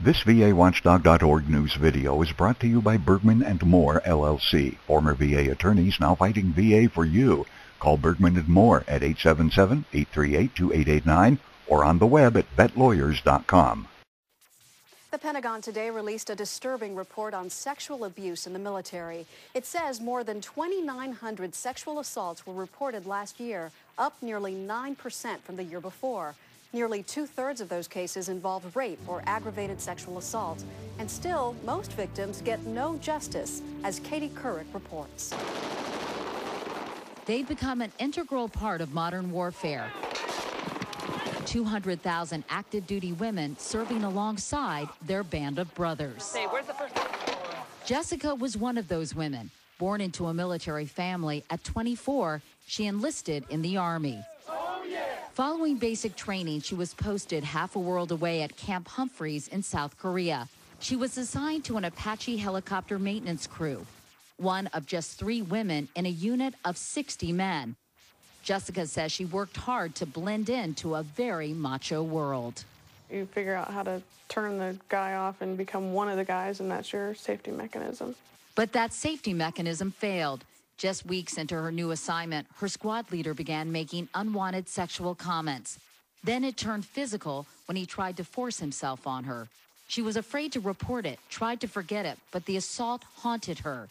This VAWatchdog.org news video is brought to you by Bergman & Moore, LLC. Former VA attorneys now fighting VA for you. Call Bergman & Moore at 877-838-2889 or on the web at vetlawyers.com. The Pentagon today released a disturbing report on sexual abuse in the military. It says more than 2,900 sexual assaults were reported last year, up nearly 9% from the year before. Nearly two-thirds of those cases involved rape or aggravated sexual assault. And still, most victims get no justice, as Katie Couric reports. They've become an integral part of modern warfare. 200,000 active duty women serving alongside their band of brothers. Hey, where's the first? Jessica was one of those women. Born into a military family, at 24, she enlisted in the Army. Following basic training, she was posted half a world away at Camp Humphreys in South Korea. She was assigned to an Apache helicopter maintenance crew, one of just 3 women in a unit of 60 men. Jessica says she worked hard to blend into a very macho world. You figure out how to turn the guy off and become one of the guys, and that's your safety mechanism. But that safety mechanism failed. Just weeks into her new assignment, her squad leader began making unwanted sexual comments. Then it turned physical when he tried to force himself on her. She was afraid to report it, tried to forget it, but the assault haunted her.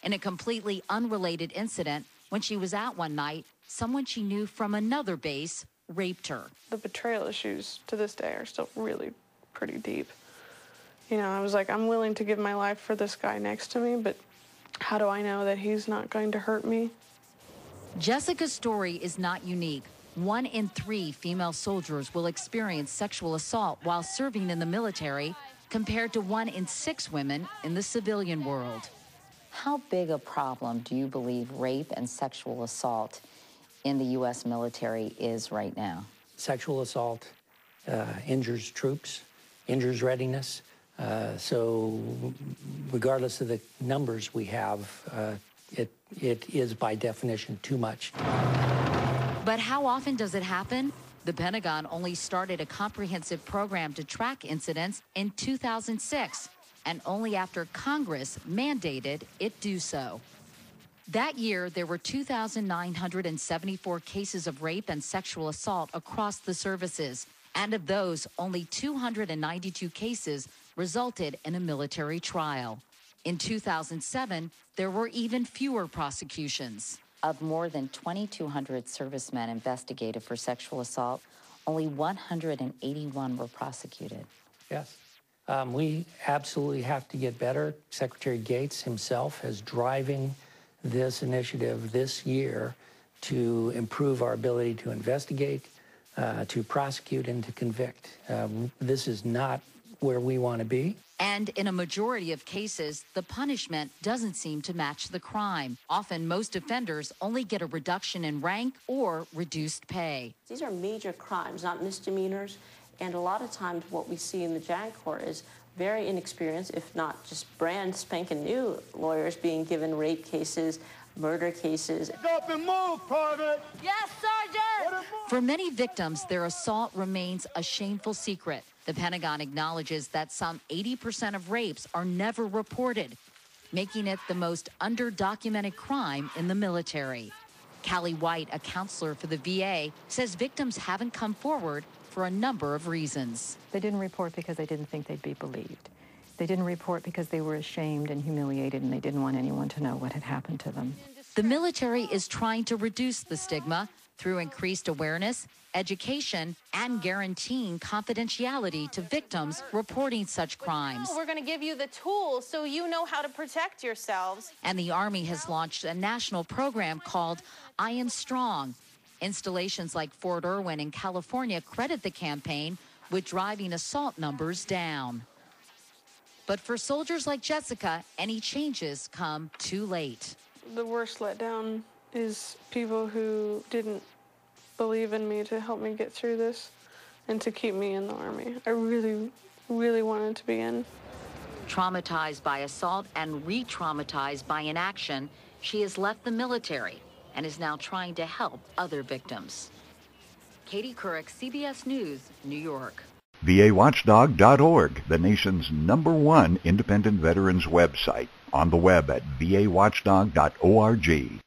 In a completely unrelated incident, when she was out one night, someone she knew from another base raped her. The betrayal issues to this day are still really pretty deep. You know, I was like, I'm willing to give my life for this guy next to me, but how do I know that he's not going to hurt me? Jessica's story is not unique. 1 in 3 female soldiers will experience sexual assault while serving in the military, compared to 1 in 6 women in the civilian world. How big a problem do you believe rape and sexual assault in the U.S. military is right now? Sexual assault injures troops, injures readiness. So regardless of the numbers we have, it is by definition too much. But how often does it happen? The Pentagon only started a comprehensive program to track incidents in 2006, and only after Congress mandated it do so. That year, there were 2,974 cases of rape and sexual assault across the services, and of those, only 292 cases resulted in a military trial. In 2007, there were even fewer prosecutions. Of more than 2,200 servicemen investigated for sexual assault, only 181 were prosecuted. Yes. We absolutely have to get better. Secretary Gates himself is driving this initiative this year to improve our ability to investigate, to prosecute, and to convict. This is not where we want to be. And in a majority of cases, the punishment doesn't seem to match the crime. Often, most offenders only get a reduction in rank or reduced pay. These are major crimes, not misdemeanors. And a lot of times what we see in the JAG Corps is very inexperienced, if not just brand spanking new lawyers being given rape cases, murder cases. Up and move, Private! Yes, Sergeant! For many victims, their assault remains a shameful secret. The Pentagon acknowledges that some 80% of rapes are never reported, making it the most underdocumented crime in the military. Callie White, a counselor for the VA, says victims haven't come forward for a number of reasons. They didn't report because they didn't think they'd be believed. They didn't report because they were ashamed and humiliated, and they didn't want anyone to know what had happened to them. The military is trying to reduce the stigma through increased awareness, education, and guaranteeing confidentiality to victims reporting such crimes. We're going to give you the tools so you know how to protect yourselves. And the Army has launched a national program called I Am Strong. Installations like Fort Irwin in California credit the campaign with driving assault numbers down. But for soldiers like Jessica, any changes come too late. The worst letdown is people who didn't believe in me to help me get through this and to keep me in the Army. I really, really wanted to be in. Traumatized by assault and re-traumatized by inaction, she has left the military and is now trying to help other victims. Katie Couric, CBS News, New York. VAWatchdog.org, the nation's #1 independent veterans website. On the web at VAWatchdog.org.